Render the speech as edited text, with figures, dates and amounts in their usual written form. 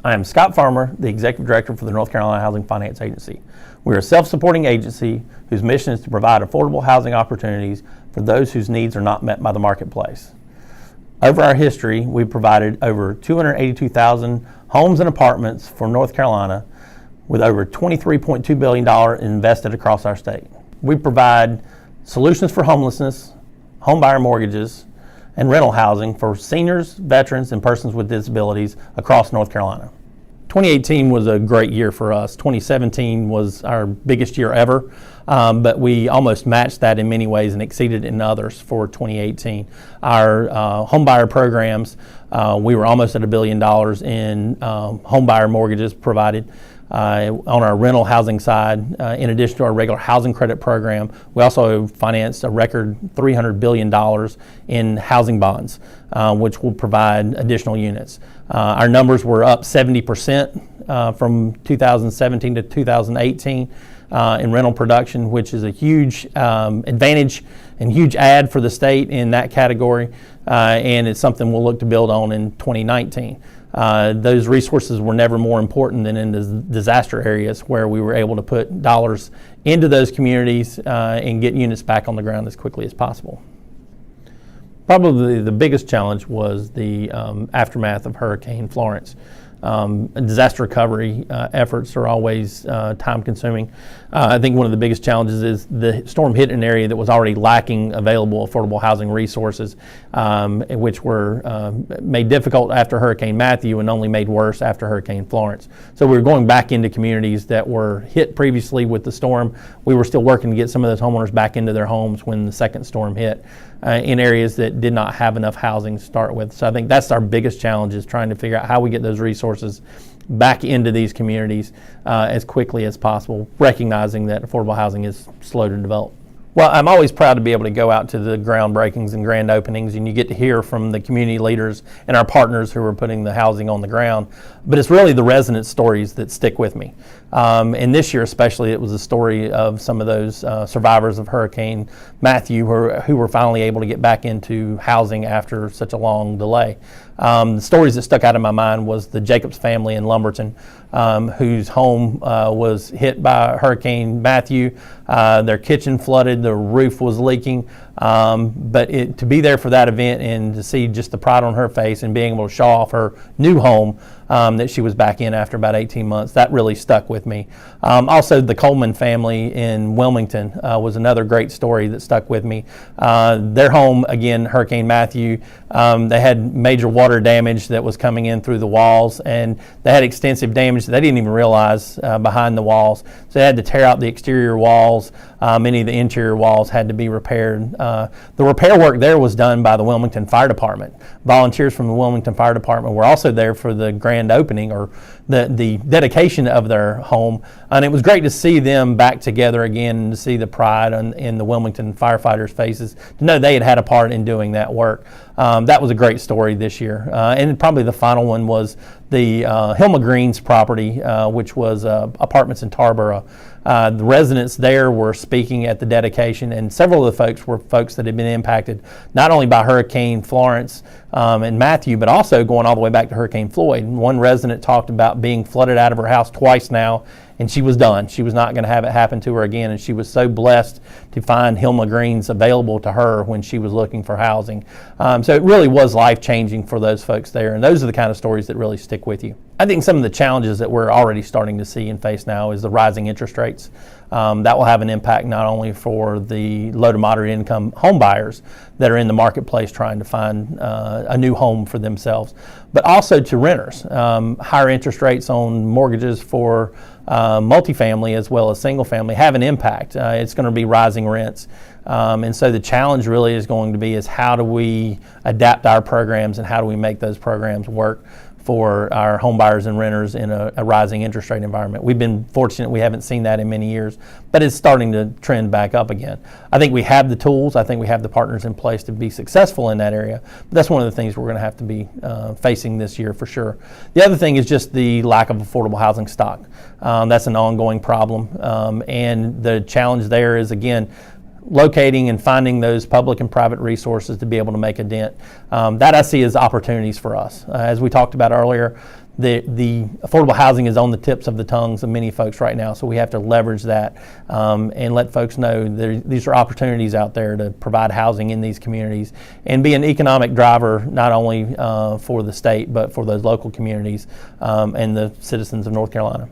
I am Scott Farmer, the Executive Director for the North Carolina Housing Finance Agency. We are a self-supporting agency whose mission is to provide affordable housing opportunities for those whose needs are not met by the marketplace. Over our history, we've provided over 282,000 homes and apartments for North Carolina with over $23.2 billion invested across our state. We provide solutions for homelessness, homebuyer mortgages, and rental housing for seniors, veterans, and persons with disabilities across North Carolina. 2018 was a great year for us. 2017 was our biggest year ever, but we almost matched that in many ways and exceeded in others for 2018. Our Homebuyer Programs, we were almost at $1 billion in homebuyer mortgages provided. On our rental housing side, in addition to our regular housing credit program, we also financed a record $300 billion in housing bonds, which will provide additional units. Our numbers were up 70% from 2017 to 2018 in rental production, which is a huge advantage and huge add for the state in that category, and it's something we'll look to build on in 2019. Those resources were never more important than in the disaster areas, where we were able to put dollars into those communities and get units back on the ground as quickly as possible. Probably the biggest challenge was the aftermath of Hurricane Florence. Disaster recovery efforts are always time-consuming. I think one of the biggest challenges is the storm hit an area that was already lacking available affordable housing resources, which were made difficult after Hurricane Matthew and only made worse after Hurricane Florence. So we were going back into communities that were hit previously with the storm. We were still working to get some of those homeowners back into their homes when the second storm hit in areas that did not have enough housing to start with. So I think that's our biggest challenge, is trying to figure out how we get those resources back into these communities as quickly as possible, recognizing that affordable housing is slow to develop. Well, I'm always proud to be able to go out to the groundbreakings and grand openings, and you get to hear from the community leaders and our partners who are putting the housing on the ground. But it's really the resident stories that stick with me. And this year especially, it was a story of some of those survivors of Hurricane Matthew who were finally able to get back into housing after such a long delay. The stories that stuck out in my mind was the Jacobs family in Lumberton, whose home was hit by Hurricane Matthew. Their kitchen flooded, the roof was leaking, but to be there for that event and to see just the pride on her face and being able to show off her new home that she was back in after about 18 months, that really stuck with me. Also, the Coleman family in Wilmington was another great story that stuck with me. Their home, again, Hurricane Matthew, they had major water damage that was coming in through the walls, and they had extensive damage that they didn't even realize behind the walls. So they had to tear out the exterior walls. Many of the interior walls had to be repaired. The repair work there was done by the Wilmington Fire Department. Volunteers from the Wilmington Fire Department were also there for the grand opening, or the dedication of their home, and it was great to see them back together again and to see the pride in the Wilmington firefighters' faces, to know they had a part in doing that work. That was a great story this year. And probably the final one was the Hilma Green's property, which was apartments in Tarboro. The residents there were speaking at the dedication, and several of the folks were folks that had been impacted not only by Hurricane Florence and Matthew, but also going all the way back to Hurricane Floyd. One resident talked about being flooded out of her house twice now, and she was done. She was not going to have it happen to her again, and she was so blessed to find Hilma Greens available to her when she was looking for housing. So it really was life-changing for those folks there, and those are the kind of stories that really stick with you. I think some of the challenges that we're already starting to see and face now is the rising interest rates. That will have an impact not only for the low to moderate income home buyers that are in the marketplace trying to find a new home for themselves, but also to renters. Higher interest rates on mortgages for multifamily as well as single family have an impact. It's going to be rising rents. And so the challenge really is going to be is how do we adapt our programs and how do we make those programs work for our home buyers and renters in a rising interest rate environment. We've been fortunate we haven't seen that in many years, but it's starting to trend back up again. I think we have the tools, I think we have the partners in place to be successful in that area, but that's one of the things we're going to have to be facing this year for sure. The other thing is just the lack of affordable housing stock. That's an ongoing problem, and the challenge there is, again, locating and finding those public and private resources to be able to make a dent. That I see as opportunities for us. As we talked about earlier, the affordable housing is on the tips of the tongues of many folks right now, so we have to leverage that and let folks know these are opportunities out there to provide housing in these communities and be an economic driver not only for the state but for those local communities and the citizens of North Carolina.